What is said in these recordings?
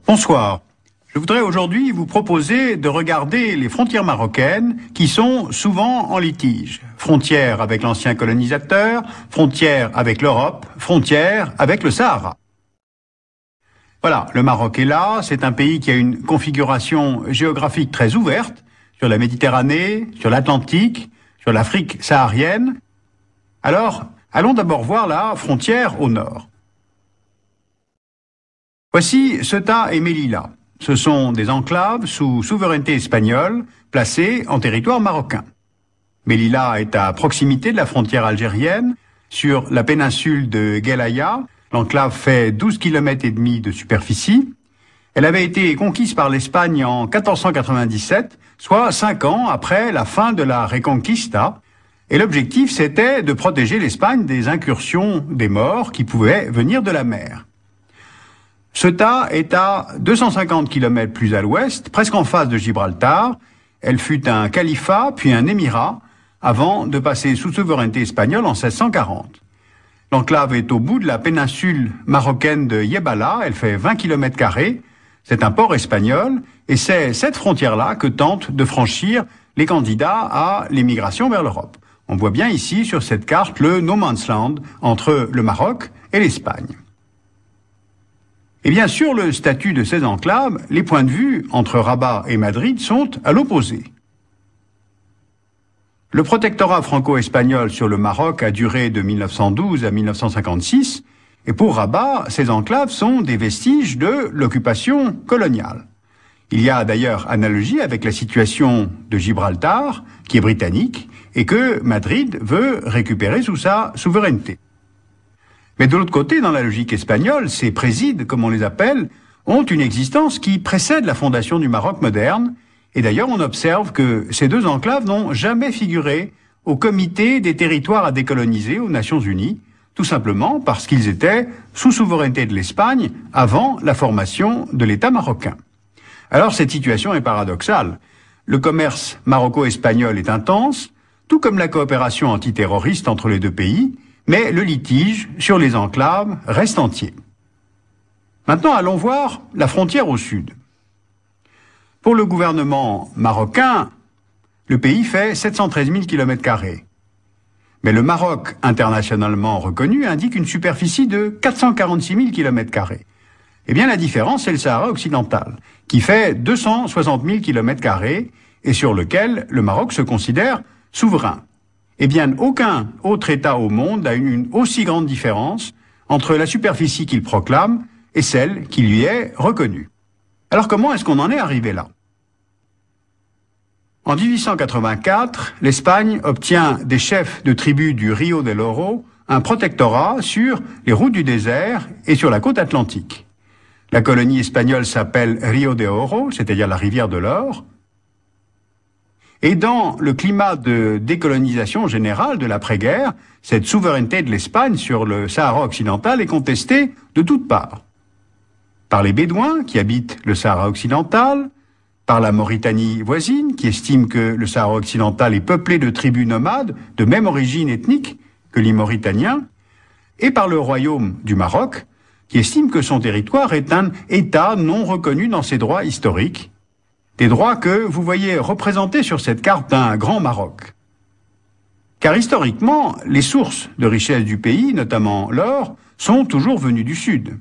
Bonsoir. Je voudrais aujourd'hui vous proposer de regarder les frontières marocaines qui sont souvent en litige. Frontières avec l'ancien colonisateur, frontières avec l'Europe, frontières avec le Sahara. Voilà, le Maroc est là, c'est un pays qui a une configuration géographique très ouverte sur la Méditerranée, sur l'Atlantique, sur l'Afrique saharienne. Alors, allons d'abord voir la frontière au nord. Voici Ceuta et Melilla. Ce sont des enclaves sous souveraineté espagnole placées en territoire marocain. Melilla est à proximité de la frontière algérienne, sur la péninsule de Guelaya. L'enclave fait 12 km et demi de superficie. Elle avait été conquise par l'Espagne en 1497, soit 5 ans après la fin de la Reconquista. Et l'objectif, c'était de protéger l'Espagne des incursions des Maures qui pouvaient venir de la mer. Ceuta est à 250 km plus à l'ouest, presque en face de Gibraltar. Elle fut un califat, puis un émirat, avant de passer sous souveraineté espagnole en 1640. L'enclave est au bout de la péninsule marocaine de Yebala, elle fait 20 km². C'est un port espagnol, et c'est cette frontière-là que tentent de franchir les candidats à l'émigration vers l'Europe. On voit bien ici, sur cette carte, le no man's land entre le Maroc et l'Espagne. Et bien sûr, le statut de ces enclaves, les points de vue entre Rabat et Madrid sont à l'opposé. Le protectorat franco-espagnol sur le Maroc a duré de 1912 à 1956, et pour Rabat, ces enclaves sont des vestiges de l'occupation coloniale. Il y a d'ailleurs analogie avec la situation de Gibraltar, qui est britannique, et que Madrid veut récupérer sous sa souveraineté. Mais de l'autre côté, dans la logique espagnole, ces présides, comme on les appelle, ont une existence qui précède la fondation du Maroc moderne. Et d'ailleurs, on observe que ces deux enclaves n'ont jamais figuré au comité des territoires à décoloniser aux Nations Unies, tout simplement parce qu'ils étaient sous souveraineté de l'Espagne avant la formation de l'État marocain. Alors cette situation est paradoxale. Le commerce maroco-espagnol est intense, tout comme la coopération antiterroriste entre les deux pays, mais le litige sur les enclaves reste entier. Maintenant, allons voir la frontière au sud. Pour le gouvernement marocain, le pays fait 713 000 km². Mais le Maroc, internationalement reconnu, indique une superficie de 446 000 km². Eh bien, la différence, c'est le Sahara occidental, qui fait 260 000 km² et sur lequel le Maroc se considère souverain. Eh bien, aucun autre État au monde n'a une aussi grande différence entre la superficie qu'il proclame et celle qui lui est reconnue. Alors comment est-ce qu'on en est arrivé là? En 1884, l'Espagne obtient des chefs de tribus du Rio del Oro un protectorat sur les routes du désert et sur la côte atlantique. La colonie espagnole s'appelle Rio de Oro, c'est-à-dire la rivière de l'or. Et dans le climat de décolonisation générale de l'après-guerre, cette souveraineté de l'Espagne sur le Sahara occidental est contestée de toutes parts. Par les Bédouins qui habitent le Sahara occidental, par la Mauritanie voisine qui estime que le Sahara occidental est peuplé de tribus nomades de même origine ethnique que les Mauritaniens, et par le royaume du Maroc qui estime que son territoire est un État non reconnu dans ses droits historiques, des droits que vous voyez représentés sur cette carte d'un grand Maroc. Car historiquement, les sources de richesse du pays, notamment l'or, sont toujours venues du sud.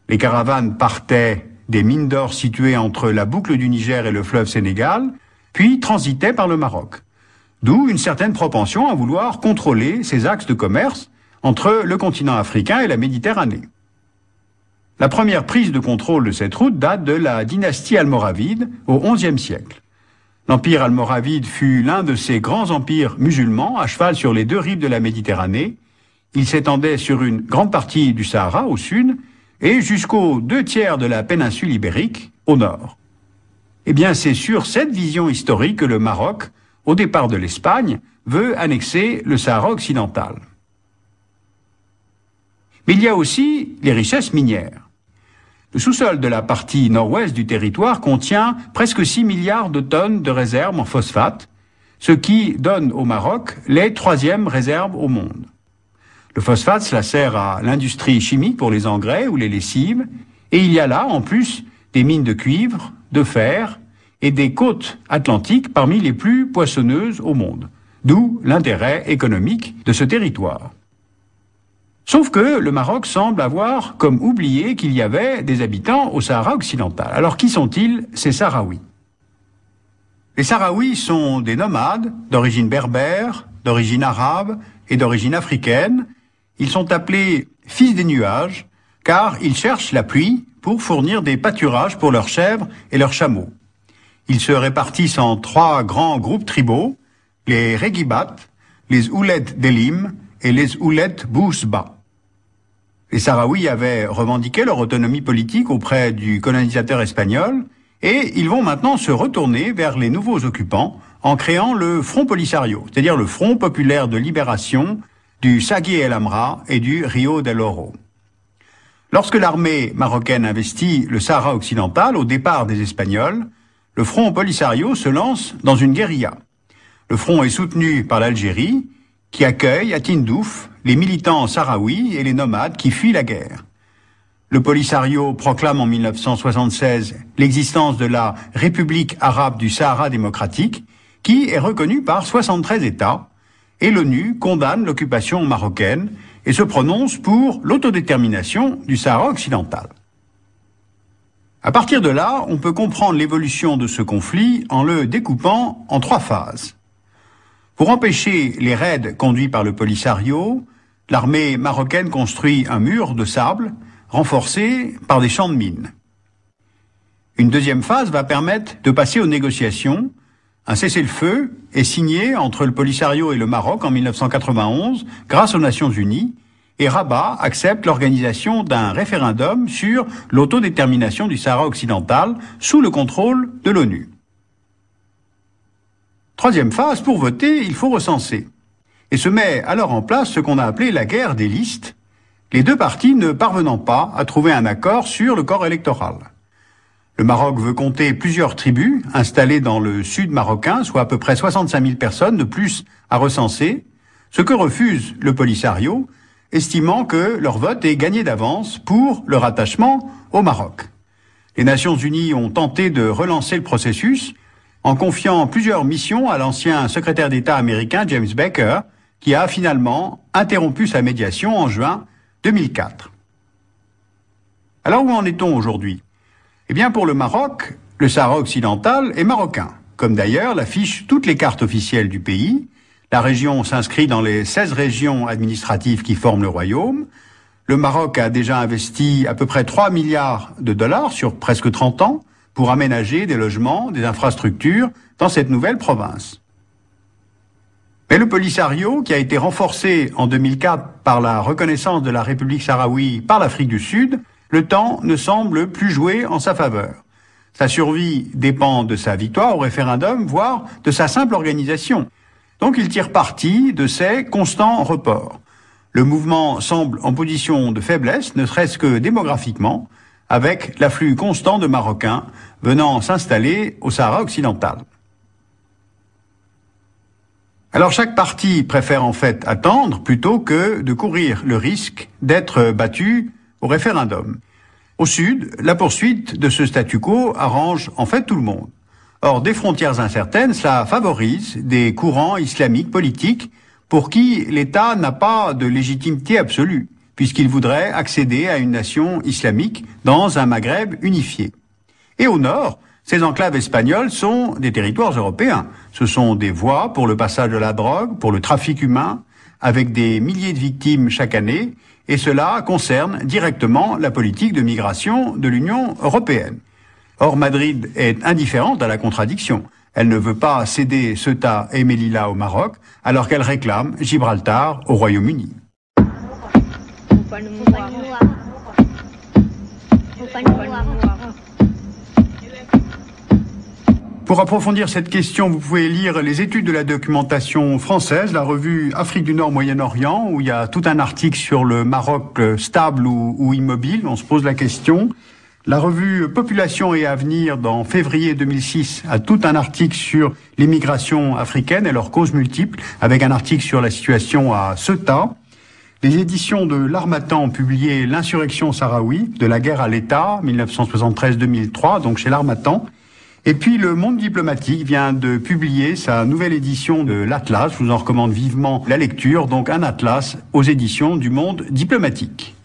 Les caravanes partaient des mines d'or situées entre la boucle du Niger et le fleuve Sénégal, puis transitaient par le Maroc. D'où une certaine propension à vouloir contrôler ces axes de commerce entre le continent africain et la Méditerranée. La première prise de contrôle de cette route date de la dynastie almoravide au XIe siècle. L'empire almoravide fut l'un de ces grands empires musulmans à cheval sur les deux rives de la Méditerranée. Il s'étendait sur une grande partie du Sahara au sud et jusqu'aux 2/3 de la péninsule ibérique au nord. Eh bien, c'est sur cette vision historique que le Maroc, au départ de l'Espagne, veut annexer le Sahara occidental. Mais il y a aussi les richesses minières. Le sous-sol de la partie nord-ouest du territoire contient presque 6 milliards de tonnes de réserves en phosphate, ce qui donne au Maroc les 3e réserves au monde. Le phosphate, cela sert à l'industrie chimique pour les engrais ou les lessives, et il y a là, en plus, des mines de cuivre, de fer et des côtes atlantiques parmi les plus poissonneuses au monde, d'où l'intérêt économique de ce territoire. Sauf que le Maroc semble avoir comme oublié qu'il y avait des habitants au Sahara occidental. Alors qui sont-ils, ces Sahraouis? Les Sahraouis sont des nomades d'origine berbère, d'origine arabe et d'origine africaine. Ils sont appelés fils des nuages car ils cherchent la pluie pour fournir des pâturages pour leurs chèvres et leurs chameaux. Ils se répartissent en 3 grands groupes tribaux, les Regibat, les Ouled Delim et les Ouled Bousba. Les Sahraouis avaient revendiqué leur autonomie politique auprès du colonisateur espagnol et ils vont maintenant se retourner vers les nouveaux occupants en créant le Front Polisario, c'est-à-dire le Front populaire de libération du Sagui El Amra et du Rio del Oro. Lorsque l'armée marocaine investit le Sahara occidental au départ des Espagnols, le Front Polisario se lance dans une guérilla. Le front est soutenu par l'Algérie, qui accueille à Tindouf les militants sahraouis et les nomades qui fuient la guerre. Le Polisario proclame en 1976 l'existence de la République arabe du Sahara démocratique, qui est reconnue par 73 États, et l'ONU condamne l'occupation marocaine et se prononce pour l'autodétermination du Sahara occidental. À partir de là, on peut comprendre l'évolution de ce conflit en le découpant en 3 phases. Pour empêcher les raids conduits par le Polisario, l'armée marocaine construit un mur de sable renforcé par des champs de mines. Une deuxième phase va permettre de passer aux négociations. Un cessez-le-feu est signé entre le Polisario et le Maroc en 1991 grâce aux Nations Unies et Rabat accepte l'organisation d'un référendum sur l'autodétermination du Sahara occidental sous le contrôle de l'ONU. Troisième phase, pour voter, il faut recenser. Et se met alors en place ce qu'on a appelé la guerre des listes, les 2 parties ne parvenant pas à trouver un accord sur le corps électoral. Le Maroc veut compter plusieurs tribus installées dans le sud marocain, soit à peu près 65 000 personnes de plus à recenser, ce que refuse le Polisario, estimant que leur vote est gagné d'avance pour le rattachement au Maroc. Les Nations Unies ont tenté de relancer le processus en confiant plusieurs missions à l'ancien secrétaire d'État américain James Baker, qui a finalement interrompu sa médiation en juin 2004. Alors où en est-on aujourd'hui? Eh bien, pour le Maroc, le Sahara occidental est marocain, comme d'ailleurs l'affichent toutes les cartes officielles du pays. La région s'inscrit dans les 16 régions administratives qui forment le royaume. Le Maroc a déjà investi à peu près 3 milliards de dollars sur presque 30 ans pour aménager des logements, des infrastructures dans cette nouvelle province. Mais le Polisario, qui a été renforcé en 2004 par la reconnaissance de la République sahraoui par l'Afrique du Sud, le temps ne semble plus jouer en sa faveur. Sa survie dépend de sa victoire au référendum, voire de sa simple organisation. Donc il tire parti de ces constants reports. Le mouvement semble en position de faiblesse, ne serait-ce que démographiquement, avec l'afflux constant de Marocains venant s'installer au Sahara occidental. Alors chaque parti préfère en fait attendre plutôt que de courir le risque d'être battu au référendum. Au sud, la poursuite de ce statu quo arrange en fait tout le monde. Or, des frontières incertaines, cela favorise des courants islamiques politiques pour qui l'État n'a pas de légitimité absolue, puisqu'il voudrait accéder à une nation islamique dans un Maghreb unifié. Et au nord, ces enclaves espagnoles sont des territoires européens. Ce sont des voies pour le passage de la drogue, pour le trafic humain, avec des milliers de victimes chaque année, et cela concerne directement la politique de migration de l'Union européenne. Or, Madrid est indifférente à la contradiction. Elle ne veut pas céder Ceuta et Melilla au Maroc, alors qu'elle réclame Gibraltar au Royaume-Uni. Pour approfondir cette question, vous pouvez lire les études de la documentation française, la revue Afrique du Nord Moyen-Orient, où il y a tout un article sur le Maroc stable ou immobile. On se pose la question. La revue Population et Avenir, dans février 2006, a tout un article sur l'immigration africaine et leurs causes multiples, avec un article sur la situation à Ceuta. Les éditions de l'Harmattan ont publié L'insurrection sahraoui, de la guerre à l'État, 1973-2003, donc chez l'Harmattan. Et puis le Monde diplomatique vient de publier sa nouvelle édition de l'Atlas. Je vous en recommande vivement la lecture, donc un atlas aux éditions du Monde diplomatique.